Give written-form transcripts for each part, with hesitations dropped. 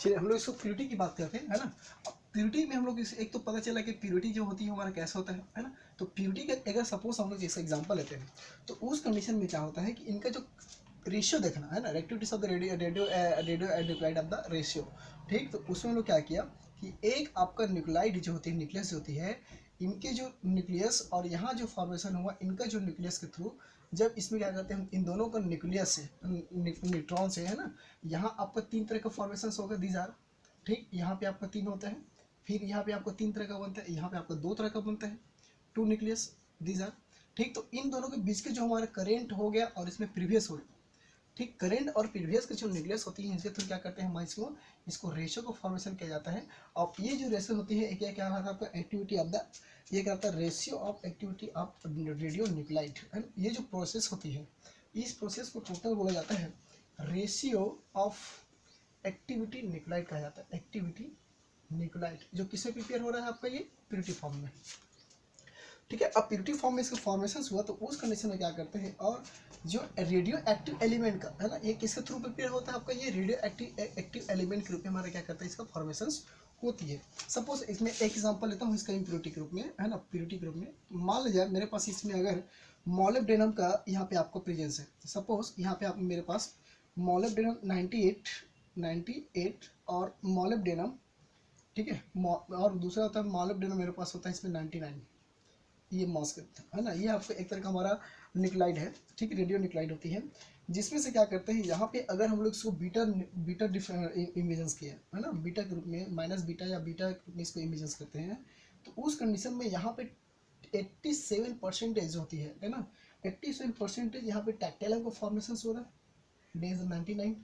चलिए हम लोग इसको प्योरिटी की बात करते हैं, है ना। प्योरिटी में हम लोग एक तो पता चला कि प्योरिटी जो होती है हमारा कैसा होता है ना। तो प्योरिटी का अगर सपोज हम लोग जैसे एग्जांपल लेते हैं तो उस कंडीशन में क्या होता है कि इनका जो रेशियो देखना है ना, reactivities of the radio nuclide of the ratio, ठीक। तो उसमें हम लोग क्या किया कि एक आपका न्यूक्लाइड जो होती है, न्यूक्लियस जो होती है, इनके जो न्यूक्लियस और यहाँ जो फॉर्मेशन हुआ इनका जो न्यूक्लियस के थ्रू, जब इसमें क्या करते हैं हम इन दोनों का न्यूक्लियस से न्यूट्रॉन से, है ना, यहाँ आपका 3 तरह का फॉर्मेशन होगा, दीज आर, ठीक। यहाँ पे आपका 3 होता है, फिर यहाँ पे आपको 3 तरह का बनता है, यहाँ पे आपको 2 तरह का बनता है, 2 न्यूक्लियस, दीज आर, ठीक। तो इन दोनों के बीच के जो हमारा करेंट हो गया और इसमें प्रीवियस हो गया, ठीक। करंट और प्रीवियस की जो न्यूक्लियस होती है इसके थ्रू क्या करते हैं हम इसको रेशियो को फॉर्मेशन किया जाता है। और ये जो रेशियो होती है क्या क्या होता है आपका एक्टिविटी ऑफ द, ये क्या होता है ratio of activity of radio nuclide. ये जो प्रोसेस होती है इस प्रोसेस को टोटल बोला जाता है रेशियो ऑफ एक्टिविटी न्यूक्लाइड कहा जाता है। एक्टिविटी न्यूक्लाइड जो किसमें प्रिपेयर हो रहा है आपका, ये प्योरिटी फॉर्म में, ठीक है। अब प्योरिटी फॉर्म में इसका फॉर्मेशन हुआ तो उस कंडीशन में क्या करते हैं, और जो रेडियो एक्टिव एलिमेंट का है ना, ये किसके थ्रू प्रिपेयर होता है आपका, ये रेडियो एक्टिव एलिमेंट के रूप में हमारा क्या करता है इसका फॉर्मेशन होती है। सपोज इसमें एक एग्जांपल लेता हूँ इसका इम्प्योरिटी के रूप में, है ना, प्योरिटी के रूप में मान लीजिए मेरे पास इसमें अगर मॉलिब्डेनम का यहाँ पे आपको प्रेजेंस है, सपोज यहाँ पे आप मेरे पास मॉलिब्डेनम 98 और मॉलिब्डेनम, ठीक है, और दूसरा होता है मॉलिब्डेनम मेरे पास होता है इसमें 99, ये मॉस्क है ना, ये आपका एक तरह का हमारा निक्लाइड है, ठीक, रेडियो निक्लाइड होती है। जिसमें से क्या करते हैं यहाँ पे अगर हम लोग इसको बीटा इमेजेंस किया है ना, बीटा के रूप में माइनस बीटा या बीटा के रूप में इसको इमेजेंस करते हैं, तो उस कंडीशन में यहाँ पे 87% होती है ना, 87% यहाँ पे टैक्टाइल का फॉर्मेशन हो रहा है, डेज 99।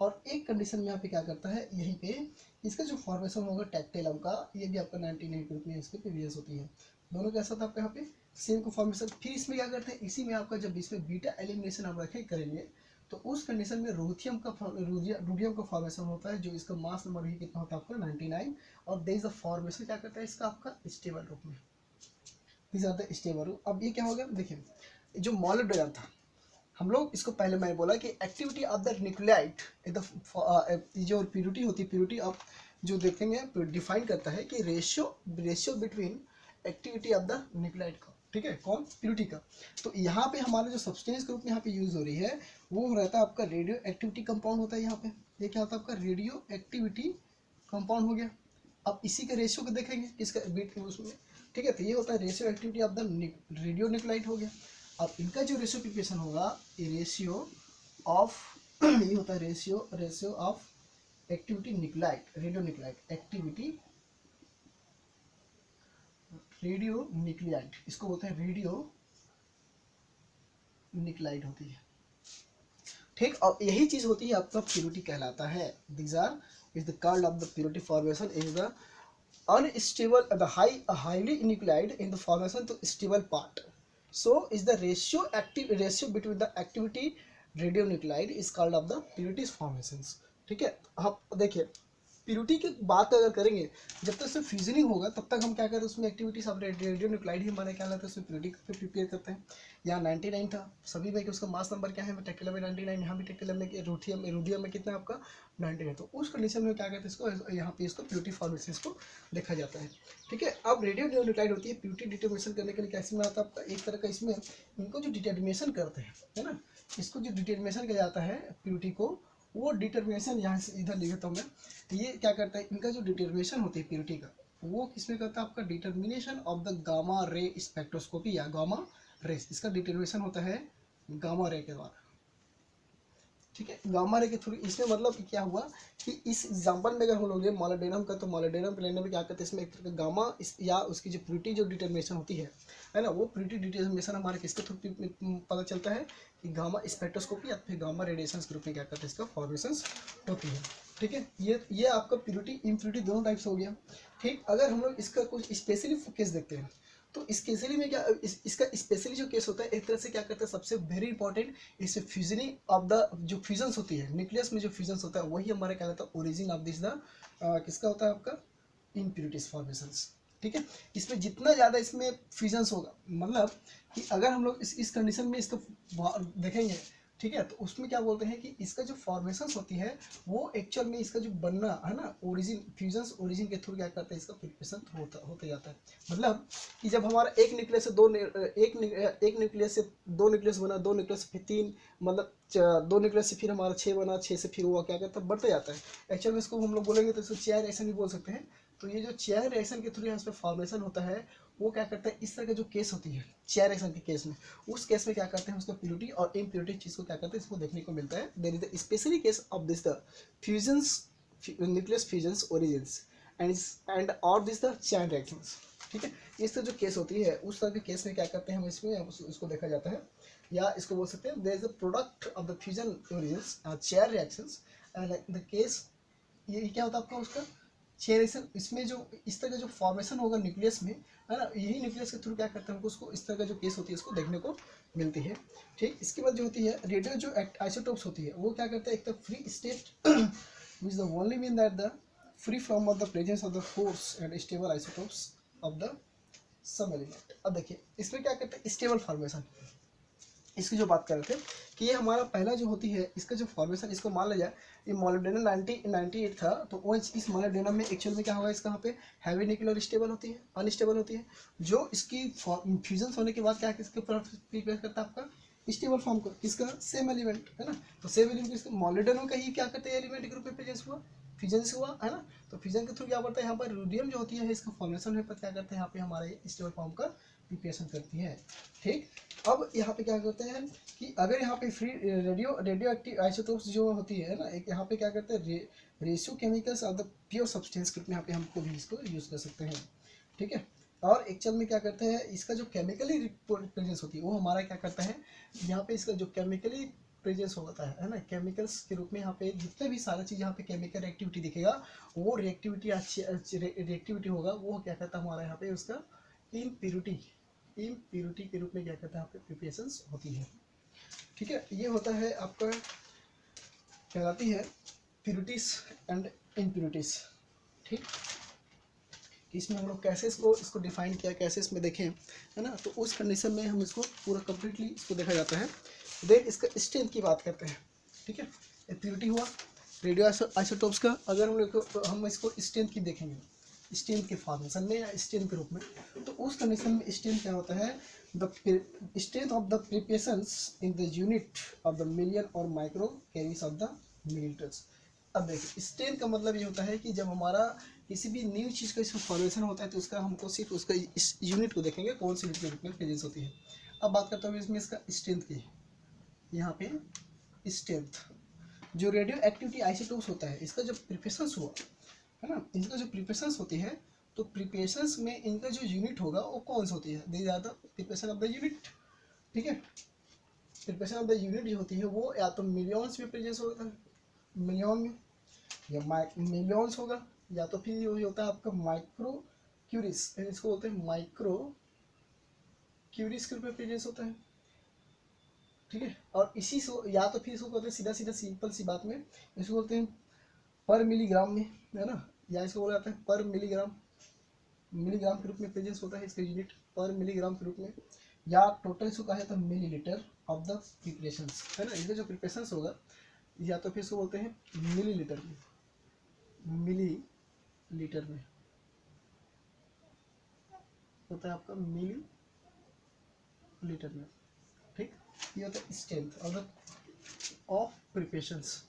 और एक कंडीशन में यहाँ पे क्या करता है, यहीं पे इसका जो फॉर्मेशन होगा टैक्टाइल का, ये भी आपका 99 के रूप में इसके प्रीवियस होती है। दोनों कैसा था आपका यहाँ पे सेम को फॉर्मेशन। फिर इसमें क्या करते हैं, इसी में आपका जब इसमें बीटा एलिमिनेशन आप रखे करेंगे तो उस कंडीशन में रूथियम का फॉर्मेशन होता है, जो इसका मास नंबर भी कितना होता है आपका 99। और देयर इज अ फॉर्मेशन क्या करता है इसका आपका स्टेबल रूप में, दिस आर द स्टेबल रूप। अब ये क्या हो गया, देखिए जो मॉलिब्डेनम था, हम लोग इसको पहले मैंने बोला कि एक्टिविटी ऑफ द न्यूक्लियाइड जो प्योरिटी होती है, प्योरिटी ऑफ जो देखेंगे डिफाइन करता है कि ratio between activity of the nuclide का, ठीक है, कौन, प्योरिटी का। तो यहाँ पे हमारा जो सब्सटेंस के रूप में यहाँ पे यूज हो रही है वो रहता है आपका रेडियो एक्टिविटी कंपाउंड होता है यहाँ पे, ये क्या होता है आपका रेडियो एक्टिविटी कंपाउंड हो गया। अब इसी के रेशियो को देखेंगे इसका बीट उसमें, ठीक है। तो ये होता है ratio activity of the radio nuclide हो गया। अब इनका जो रेशियो प्रिपरेशन होगा ये रेशियो ऑफ ये होता है ratio of activity nuclide, radio nuclide activity radio nuclide, इसको बोलते हैं रेडियो न्यूक्लाइड होती है, ठीक। और यही चीज होती है आपका प्योरिटी कहलाता है। These are is the called of the purity formation is the unstable the highly nuclide in the formation to stable part, so is the ratio between the activity radionuclide is called of the purity formations, ठीक है। आप देखिए purity की बात अगर करेंगे जब तक उसमें फ्यूजनिंग होगा तब तक हम क्या करें उसमें एक्टिविटी सब रेडियोन्यूक्लाइड ही हमारे क्या रहता है उसमें प्योरिटी पे प्रिपेयर करते हैं। यहाँ 99 था सभी में कि उसका मास नंबर क्या है, टेक्टिलम में 99, यहाँ भी टेक्टिलम में, रूथियम में कितना है आपका 99। तो उस कंडीशन में क्या कहते हैं इसको, यहाँ पे इसको प्योरिटी फॉर्मेशन को देखा जाता है, ठीक है। अब रेडियोन्यूक्लाइड होती है प्योरिटी डिटर्मिनेशन करने के लिए कैसे में आता है आपका एक तरह का, इसमें इनको जो डिटर्मिनेशन करते हैं है ना, इसको जो डिटर्मिनेशन किया जाता है प्योरिटी को, वो डिटर्मिनेशन यहाँ से इधर लिखता हूँ मैं, ये क्या करता है इनका जो डिटर्मिनेशन होती है प्योरिटी का वो किसमें करता है आपका determination of the gamma ray spectroscopy या गामा रेस, इसका डिटर्मिनेशन होता है गामा रे के द्वारा, ठीक है। गामा रे के थ्रू इसमें मतलब क्या हुआ कि इस एग्जांपल में अगर हम लोग मॉलिब्डेनम का, तो मॉलिब्डेनम लेने में क्या करते हैं इसमें एक तरह का गामा या उसकी जो प्योरिटी जो डिटर्मिनेशन होती है ना, वो प्योरिटी डिटर्मिनेशन हमारे किसके थ्रू पता चलता है कि गामा स्पेक्ट्रोस्कोपी या फिर गामा रेडिएशन के रूप में क्या करते हैं इसका फॉर्मेशन होती है, ठीक है। ये आपका प्योरिटी इम्प्योरिटी दोनों टाइप्स हो गया, ठीक। अगर हम लोग इसका कुछ स्पेशली केस देखते हैं तो स्पेशली में क्या इसका स्पेशली जो केस होता है एक तरह से क्या करता है सबसे वेरी इंपॉर्टेंट, इससे फ्यूजनिंग ऑफ द जो फ्यूजन्स होती है न्यूक्लियस में जो फ्यूजन्स होता है वही हमारा क्या कहता है ओरिजिन ऑफ दिस द किसका होता है आपका इम्प्योरिटीज फॉर्मेशंस, ठीक है। इसमें जितना ज़्यादा इसमें फ्यूजन्स होगा मतलब कि अगर हम लोग इस कंडीशन में इसको देखेंगे ठीक है। तो उसमें क्या बोलते हैं कि इसका जो फॉर्मेशन होती है वो एक्चुअल में इसका जो बनना है ना, ओरिजिन फ्यूजन ओरिजिन के थ्रू क्या करता है, इसका प्रिपरेशन होते जाता है। मतलब कि जब हमारा एक न्यूक्लियस से एक न्यूक्लियस से दो न्यूक्लियस बना, दो न्यूक्लियस से फिर तीन, मतलब दो न्यूक्लियस से फिर हमारा 6 बना, 6 से फिर हुआ क्या करता है, बढ़ते जाता है। एक्चुअल में इसको हम लोग बोलेंगे तो इसको चेयर रिएक्शन भी बोल सकते हैं। तो ये जो चेयर रिएक्शन के थ्रू यहाँ पे फॉर्मेशन होता है वो क्या करता है, इस तरह का जो केस होती है चेयर रिएक्शन के केस में, उस केस में क्या करते हैं, उसको प्योरिटी और इम्प्योरिटी चीज़ को क्या करते हैं, इसको देखने को मिलता है। There is the specially case of this the fusions, nucleus fusions origins and और दिस द चेन रिएक्शंस। ठीक है, इस तरह जो केस होती है उस तरह के केस में क्या करते हैं हम, इसमें उसको देखा जाता है, या इसको बोल सकते हैं there is the product of the fusion origins chair reactions and the case. ये क्या होता है आपका उसका चेयर रिएक्शन। इसमें जो इस तरह का जो फॉर्मेशन होगा न्यूक्लियस में, है ना, यही न्यूक्लियस के थ्रू क्या करते हैं हमको उसको इस तरह का जो केस होती है उसको देखने को मिलती है। ठीक, इसके बाद जो होती है रेडियो जो आइसोटोप्स होती है वो क्या करते हैं, एक तो free state which the only mean that the free from of the presence of the force and stable isotopes of the sub element. अब देखिए इसमें क्या करते हैं, स्टेबल फॉर्मेशन, इसकी जो बात कर रहे थे कि ये हमारा पहला जो होती है इसका जो फॉर्मेशन, इसको मान लिया जाए ये मॉलिब्डेनम 98 था, तो वो इस मॉलिब्डेनम में एक्चुअल में क्या होगा, इसका यहाँ पे हैवी निकल स्टेबल होती है, अनस्टेबल होती है, जो इसकी फ्यूजन होने के बाद क्या किसके ऊपर प्रिपेयर करता है आपका स्टेबल फॉर्म को, किसका, सेम एलिमेंट, है ना। तो सेम एलिमेंट मॉलिब्डेनम का ही क्या करते हैं एलिमेंट ग्रुप में प्रेजेंस हुआ, फ्यूजन से हुआ, है ना। तो फ्यूजन के थ्रू क्या बढ़ता है यहाँ पर रुडियम जो होती है इसका फॉर्मेशन होने पर क्या करते हैं यहाँ पे हमारे स्टेबल फॉर्म का प्रिपरेशन करती है। ठीक, अब यहाँ पे क्या करते हैं कि अगर यहाँ पे फ्री रेडियो एक्टिव आइसोटोप्स जो होती है ना, एक यहाँ पे क्या करते हैं ratio chemicals of the pure substance के रूप में यहाँ पे हमको भी इसको यूज़ कर सकते हैं। ठीक है, और एक्चुअल में क्या करते हैं इसका जो केमिकली प्रेजेंस होती है वो हमारा क्या करता है, यहाँ पे इसका जो केमिकली प्रेजेंस होता है ना, केमिकल्स के रूप में यहाँ पे जितने भी सारा चीज़ यहाँ पे केमिकल एक्टिविटी दिखेगा वो रिएक्टिविटी अच्छी रिएक्टिविटी होगा, वो क्या करता है हमारा यहाँ पे उसका इम्प्यूरिटी के रूप में क्या करता है यहाँ पे प्रिपरेशंस होती है। ठीक है, ये होता है आपका कहलाती है प्यूरिटीज एंड इम्प्यूरिटीज। ठीक, इसमें हम लोग कैसे इसको डिफाइन किया, कैसे इसमें देखें, है ना, तो उस कंडीशन में हम इसको पूरा कम्प्लीटली इसको देखा जाता है। देन इसका स्ट्रेंथ की बात करते हैं। ठीक है, प्यूरिटी हुआ रेडियो आइसोटोप्स का, अगर हम इसको स्ट्रेंथ की देखेंगे, स्ट्रेंथ के फॉर्मेशन में या स्ट्रेंथ के रूप में, तो उस कंडीशन में स्ट्रेंथ क्या होता है, the strength of the preparations in the unit of the million और micro curies of the millilitres. अब देखिए स्ट्रेंथ का मतलब ये होता है कि जब हमारा किसी भी न्यू चीज़ का इसमें फॉर्मेशन होता है तो उसका हमको सिर्फ उसका इस यूनिट को देखेंगे कौन सी यूनिट के रूप में प्रेजेंस होती है। अब बात करता हूँ इसमें इसका स्ट्रेंथ की, यहाँ पे स्ट्रेंथ जो रेडियो एक्टिविटी आइसोटोप्स होता है इसका जब प्रिपरेशंस हुआ, है ना, इनका जो प्रिपरेशंस होती है तो प्रिपरेशंस में इनका जो यूनिट होगा वो कौन सी होती है, दे ज़्यादा प्रिपरेशन ऑफ द यूनिट। ठीक है, प्रिपरेशन ऑफ द यूनिट जो होती है वो या तो मिलियंस में प्रेजेंस होता है, मिलियन में, या मिलियंस होगा, या तो फिर ये होता है आपका माइक्रो क्यूरिस, इसको बोलते हैं माइक्रो क्यूरिस के रूप में प्रेजेंस होता है। ठीक है, और इसी से या तो फिर इसको बोलते हैं सीधा सीधा सिंपल सी बात में इसको बोलते हैं पर मिलीग्राम में, है ना, या इसको बोला जाता है पर मिलीग्राम, मिलीग्राम के रूप में प्रेजेंस होता है इसका यूनिट पर मिलीग्राम के रूप में, या टोटल इसको कहा जाता है मिलीलीटर ऑफ द प्रिपरेशंस, है ना, इसका जो प्रिपरेशंस होगा, या तो फिर इसको बोलते हैं मिलीलीटर में, मिलीलीटर में होता है आपका मिलीलीटर में। ठीक, ये होता है स्ट्रेंथ ऑफ प्रिपरेशंस।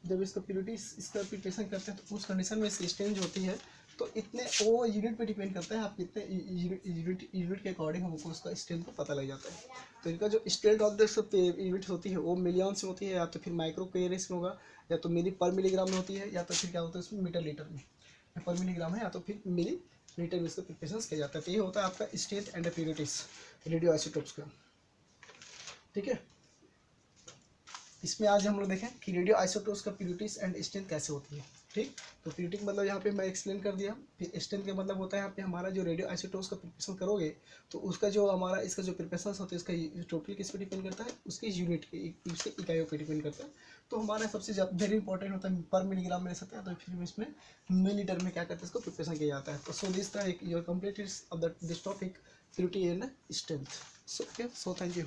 जब इसका प्यूरिटी इसका प्रिपरेशन करते हैं तो उस कंडीशन में इसकी स्ट्रेंथ जो होती है तो इतने वो यूनिट पे डिपेंड करता है, आप कितने यूनिट के अकॉर्डिंग हमको उसका स्ट्रेंथ को पता लग जाता है। तो इनका जो स्ट्रेंथ ऑफ द यूनिट होती है वो मिलियंस में होती है, या तो फिर माइक्रो कैरेज में होगा, या तो मिली पर मिलीग्राम में होती है, या तो फिर क्या होता है इसमें मीटर लीटर में, या पर मिलीग्राम है, या तो फिर मिली लीटर में इसका प्रिपरेशन किया जाता है। तो ये होता है आपका स्ट्रेंथ एंड प्यूरिटीज रेडियो आइसोटोप्स का। ठीक है, इसमें आज हम लोग देखें कि रेडियो आइसोटोप्स का प्यूरिटीज एंड स्ट्रेंथ कैसे होती है। ठीक, तो प्यूरिटी का मतलब यहाँ पे मैं एक्सप्लेन कर दिया। फिर स्ट्रेंथ का मतलब होता है यहाँ पे हमारा जो रेडियो आइसोटोप्स का प्रिपरेशन करोगे तो उसका जो हमारा इसका जो प्रिपरेशन होता है इसका टोटल किस पे डिपेंड करता है, उसके यूनिट के उसके इकाइयों पे डिपेंड करता है। तो हमारा सबसे वेरी इंपॉर्टेंट होता है पर मिलीग्राम में ले सकते हैं, तो फिर इसमें मिलीलीटर में क्या करते हैं इसको प्रिपरेशन किया जाता है। तो सो दिस था your complete of this topic purity and strength. So thank you.